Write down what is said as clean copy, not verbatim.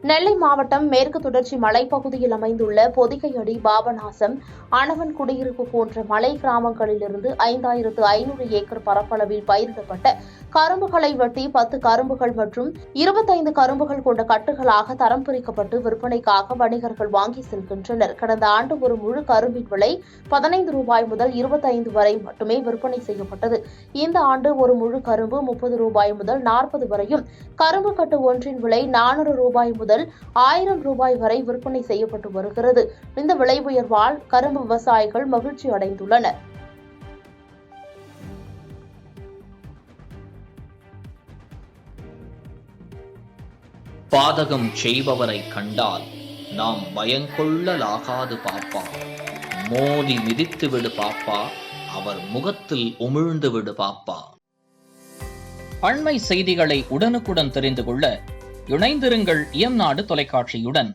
நெல்லை மாவட்டம் மேற்கு தொடர்ச்சி மலைப்பகுதியில் அமைந்துள்ள பொதிகையடி, பாபநாசம், அணவன் குடியிருப்பு போன்ற மலை கிராமங்களிலிருந்து 5500 ஏக்கர் பரப்பளவில் பயிரிடப்பட்ட கரும்புகளை வெட்டி 10 கரும்புகள் மற்றும் 25 கரும்புகள் கொண்ட கட்டுகளாக தரம் பிரிக்கப்பட்டு விற்பனைக்காக வணிகர்கள் வாங்கி செல்கின்றனர். கடந்த ஆண்டு ஒரு முழு கரும்பின் விலை 15 ரூபாய் முதல் 25 வரை மட்டுமே விற்பனை செய்யப்பட்டது. இந்த ஆண்டு ஒரு முழு கரும்பு 30 ரூபாய் முதல் 40 வரையும், கரும்பு கட்டு ஒன்றின் விலை 400 ரூபாய் முதல் 1000 ரூபாய் வரை விற்பனை செய்யப்பட்டு வருகிறது. இந்த விலை உயர்வால் கரும்பு விவசாயிகள் மகிழ்ச்சி அடைந்துள்ளனர். பாதகம் செய்பவரை கண்டால் நாம் பயங்கொள்ளலாகாது பாப்பா, மோதி மிதித்து விடு பாப்பா, அவர் முகத்தில் உமிழ்ந்து விடு பாப்பா. அண்மை செய்திகளை உடனுக்குடன் தெரிந்து கொள்ள இணைந்திருங்கள் இயம்நாடு தொலைக்காட்சியுடன்.